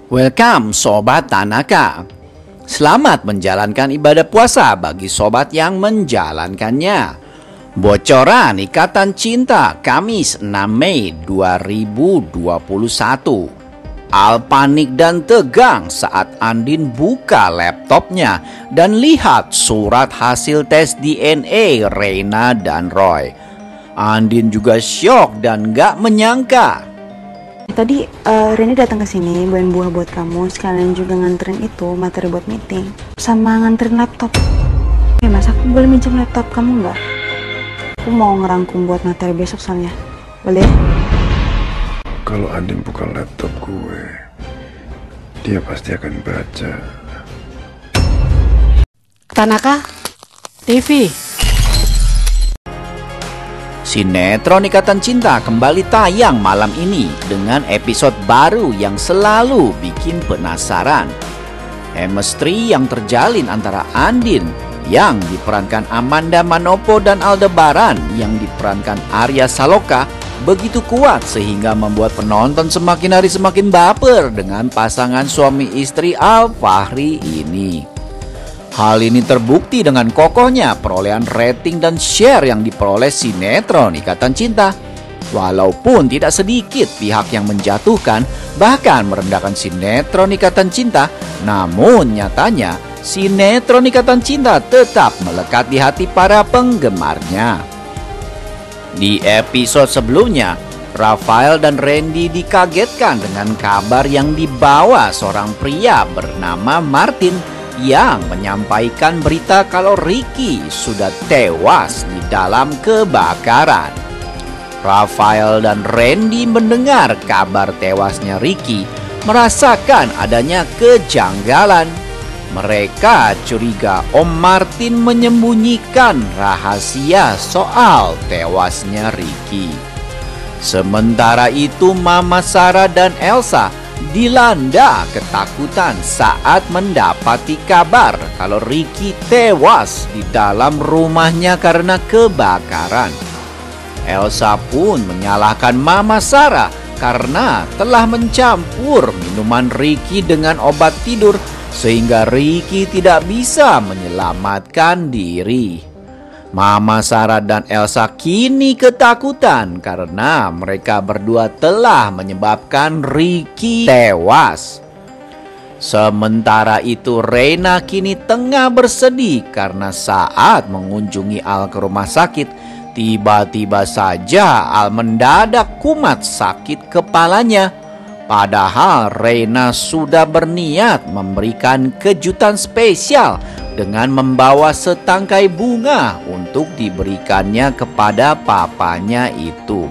Welcome Sobat Tanaka. Selamat menjalankan ibadah puasa bagi sobat yang menjalankannya. Bocoran Ikatan Cinta Kamis 6 Mei 2021. Al panik dan tegang saat Andin buka laptopnya dan lihat surat hasil tes DNA Reina dan Roy. Andin juga syok dan gak menyangka. Tadi Reni datang ke sini bawain buah buat kamu, sekalian juga nganterin itu materi buat meeting sama nganterin laptop. Ya mas, aku boleh minjem laptop kamu nggak? Aku mau ngerangkum buat materi besok soalnya. Boleh? Kalau Andin buka laptop gue, dia pasti akan baca. Tanaka TV. Sinetron Ikatan Cinta kembali tayang malam ini dengan episode baru yang selalu bikin penasaran. Chemistry yang terjalin antara Andin yang diperankan Amanda Manopo dan Aldebaran yang diperankan Arya Saloka begitu kuat sehingga membuat penonton semakin hari semakin baper dengan pasangan suami istri Al Fahri ini. Hal ini terbukti dengan kokohnya perolehan rating dan share yang diperoleh sinetron Ikatan Cinta. Walaupun tidak sedikit pihak yang menjatuhkan bahkan merendahkan sinetron Ikatan Cinta, namun nyatanya sinetron Ikatan Cinta tetap melekat di hati para penggemarnya. Di episode sebelumnya, Rafael dan Randy dikagetkan dengan kabar yang dibawa seorang pria bernama Martin yang menyampaikan berita kalau Ricky sudah tewas di dalam kebakaran. Rafael dan Randy mendengar kabar tewasnya Ricky, merasakan adanya kejanggalan. Mereka curiga Om Martin menyembunyikan rahasia soal tewasnya Ricky. Sementara itu Mama Sarah dan Elsa dilanda ketakutan saat mendapati kabar kalau Ricky tewas di dalam rumahnya karena kebakaran. Elsa pun menyalahkan Mama Sarah karena telah mencampur minuman Ricky dengan obat tidur sehingga Ricky tidak bisa menyelamatkan diri. Mama Sarah dan Elsa kini ketakutan karena mereka berdua telah menyebabkan Ricky tewas. Sementara itu Reina kini tengah bersedih karena saat mengunjungi Al ke rumah sakit, tiba-tiba saja Al mendadak kumat sakit kepalanya. Padahal Reina sudah berniat memberikan kejutan spesial dengan membawa setangkai bunga untuk diberikannya kepada papanya itu.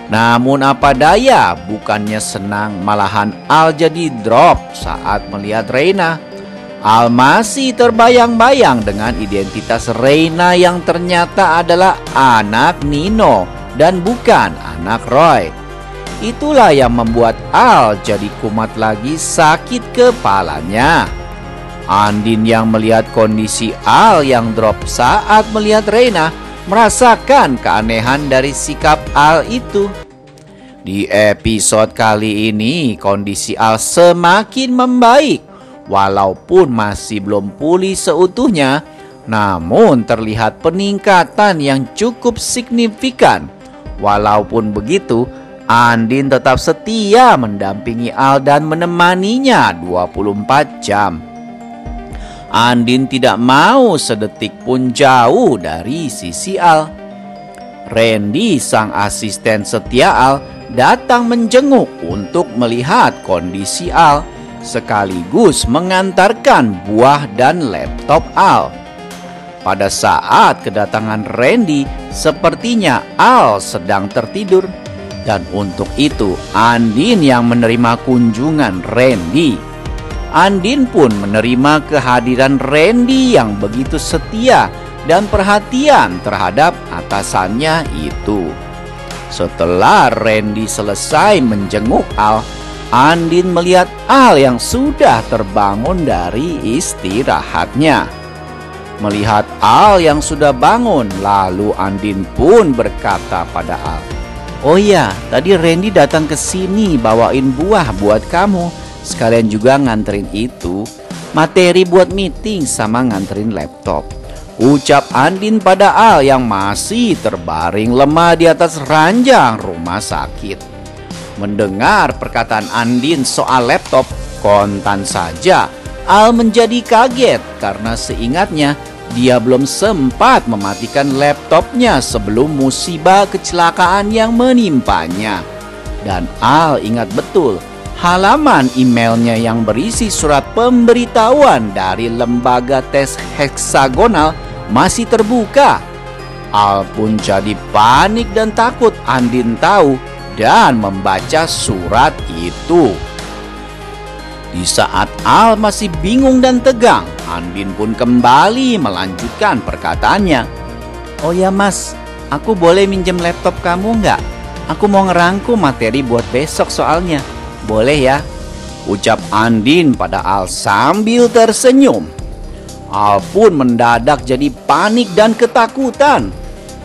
Namun apa daya, bukannya senang malahan Al jadi drop saat melihat Reina. Al masih terbayang-bayang dengan identitas Reina yang ternyata adalah anak Nino dan bukan anak Roy. Itulah yang membuat Al jadi kumat lagi sakit kepalanya. Andin yang melihat kondisi Al yang drop saat melihat Reina merasakan keanehan dari sikap Al itu. Di episode kali ini kondisi Al semakin membaik. Walaupun masih belum pulih seutuhnya, namun terlihat peningkatan yang cukup signifikan. Walaupun begitu, Andin tetap setia mendampingi Al dan menemaninya 24 jam. Andin tidak mau sedetik pun jauh dari sisi Al. Randy, sang asisten setia Al, datang menjenguk untuk melihat kondisi Al, sekaligus mengantarkan buah dan laptop Al. Pada saat kedatangan Randy, sepertinya Al sedang tertidur. Dan untuk itu Andin yang menerima kunjungan Randy. Andin pun menerima kehadiran Randy yang begitu setia dan perhatian terhadap atasannya itu. Setelah Randy selesai menjenguk Al, Andin melihat Al yang sudah terbangun dari istirahatnya. Melihat Al yang sudah bangun, lalu Andin pun berkata pada Al, "Oh ya, tadi Randy datang ke sini bawain buah buat kamu. sekalian juga nganterin itu materi buat meeting sama nganterin laptop. Ucap Andin pada Al yang masih terbaring lemah di atas ranjang rumah sakit. Mendengar perkataan Andin soal laptop, kontan saja Al menjadi kaget karena seingatnya dia belum sempat mematikan laptopnya sebelum musibah kecelakaan yang menimpanya. Dan Al ingat betul halaman emailnya yang berisi surat pemberitahuan dari lembaga tes heksagonal masih terbuka. Al pun jadi panik dan takut Andin tahu dan membaca surat itu. Di saat Al masih bingung dan tegang, Andin pun kembali melanjutkan perkataannya. "Oh ya mas, aku boleh minjem laptop kamu nggak? Aku mau ngerangkum materi buat besok soalnya. Boleh ya?" Ucap Andin pada Al sambil tersenyum. Al pun mendadak jadi panik dan ketakutan.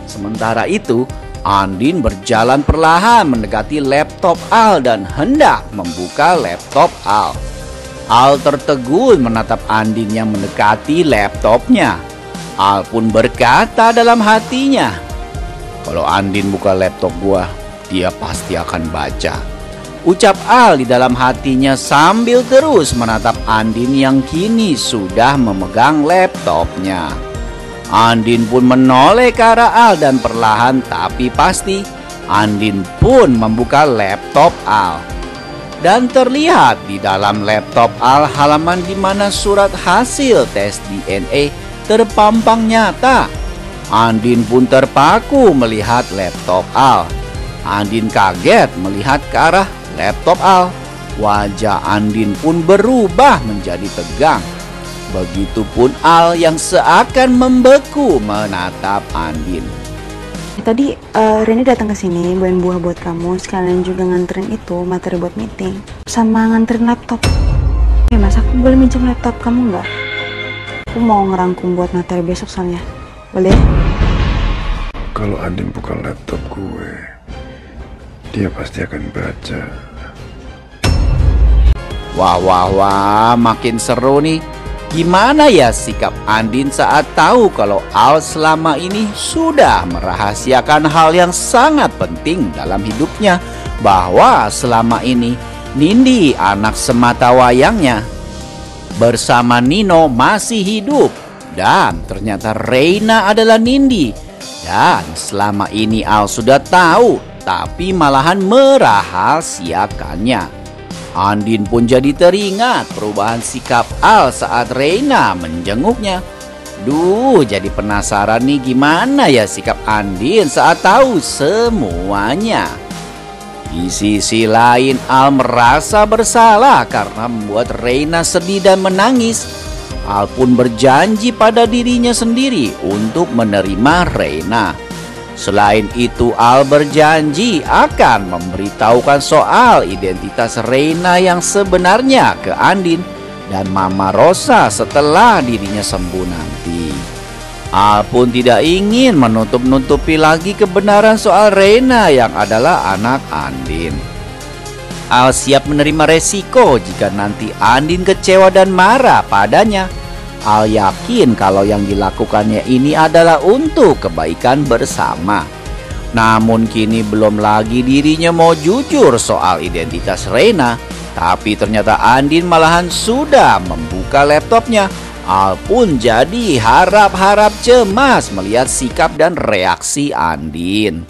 Sementara itu, Andin berjalan perlahan mendekati laptop Al dan hendak membuka laptop Al. Al tertegun menatap Andin yang mendekati laptopnya. Al pun berkata dalam hatinya, "Kalau Andin buka laptop gua, dia pasti akan baca." Ucap Al di dalam hatinya sambil terus menatap Andin yang kini sudah memegang laptopnya. Andin pun menoleh ke arah Al dan perlahan tapi pasti Andin pun membuka laptop Al. Dan terlihat di dalam laptop Al halaman di mana surat hasil tes DNA terpampang nyata. Andin pun terpaku melihat laptop Al. Andin kaget melihat ke arah laptop Al. Wajah Andin pun berubah menjadi tegang. Begitupun Al yang seakan membeku menatap Andin. Tadi Reni datang ke sini bawain buah buat kamu, sekalian juga nganterin itu materi buat meeting sama nganterin laptop. Ya mas, aku boleh minjem laptop kamu nggak? Aku mau ngerangkum buat materi besok soalnya. Boleh? Kalau Andin buka laptop gue, dia pasti akan baca. Wah, makin seru nih. Gimana ya sikap Andin saat tahu kalau Al selama ini sudah merahasiakan hal yang sangat penting dalam hidupnya, bahwa selama ini Nindi, anak sematawayangnya, bersama Nino masih hidup, dan ternyata Reina adalah Nindi. Dan selama ini Al sudah tahu, tapi malahan merahasiakannya. Andin pun jadi teringat perubahan sikap Al saat Reina menjenguknya. Jadi penasaran nih gimana ya sikap Andin saat tahu semuanya. Di sisi lain Al merasa bersalah karena membuat Reina sedih dan menangis. Al pun berjanji pada dirinya sendiri untuk menerima Reina. Selain itu, Al berjanji akan memberitahukan soal identitas Reina yang sebenarnya ke Andin dan Mama Rosa setelah dirinya sembuh nanti. Al pun tidak ingin menutup-nutupi lagi kebenaran soal Reina yang adalah anak Andin. Al siap menerima resiko jika nanti Andin kecewa dan marah padanya. Al yakin kalau yang dilakukannya ini adalah untuk kebaikan bersama. Namun kini belum lagi dirinya mau jujur soal identitas Reina. Tapi ternyata Andin malahan sudah membuka laptopnya. Al pun jadi harap-harap cemas melihat sikap dan reaksi Andin.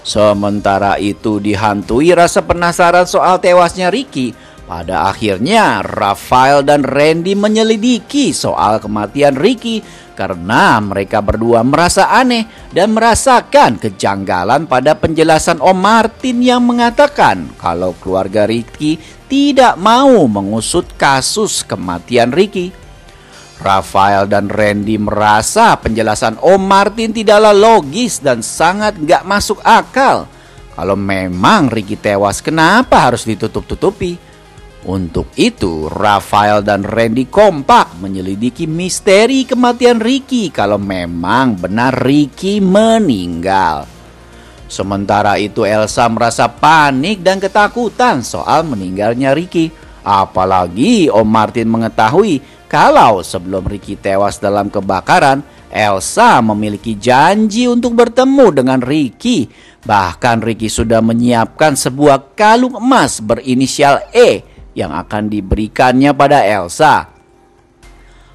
Sementara itu dihantui rasa penasaran soal tewasnya Ricky. Pada akhirnya Rafael dan Randy menyelidiki soal kematian Ricky karena mereka berdua merasa aneh dan merasakan kejanggalan pada penjelasan Om Martin yang mengatakan kalau keluarga Ricky tidak mau mengusut kasus kematian Ricky. Rafael dan Randy merasa penjelasan Om Martin tidaklah logis dan sangat gak masuk akal. Kalau memang Ricky tewas, kenapa harus ditutup-tutupi? Untuk itu, Rafael dan Randy kompak menyelidiki misteri kematian Ricky kalau memang benar Ricky meninggal. Sementara itu Elsa merasa panik dan ketakutan soal meninggalnya Ricky. Apalagi Om Martin mengetahui kalau sebelum Ricky tewas dalam kebakaran, Elsa memiliki janji untuk bertemu dengan Ricky. Bahkan Ricky sudah menyiapkan sebuah kalung emas berinisial E yang akan diberikannya pada Elsa.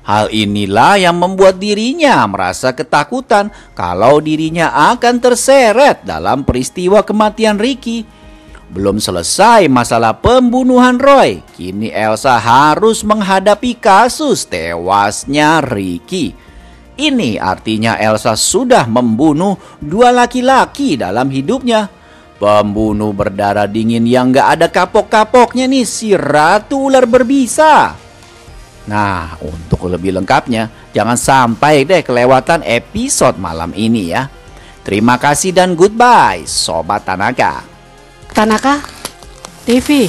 Hal inilah yang membuat dirinya merasa ketakutan kalau dirinya akan terseret dalam peristiwa kematian Ricky. Belum selesai masalah pembunuhan Roy, kini Elsa harus menghadapi kasus tewasnya Ricky. Ini artinya Elsa sudah membunuh 2 laki-laki dalam hidupnya. Pembunuh berdarah dingin yang gak ada kapok-kapoknya nih, si Ratu Ular Berbisa. Nah, untuk lebih lengkapnya, jangan sampai deh kelewatan episode malam ini ya. Terima kasih dan goodbye, Sobat Tanaka. Tanaka TV.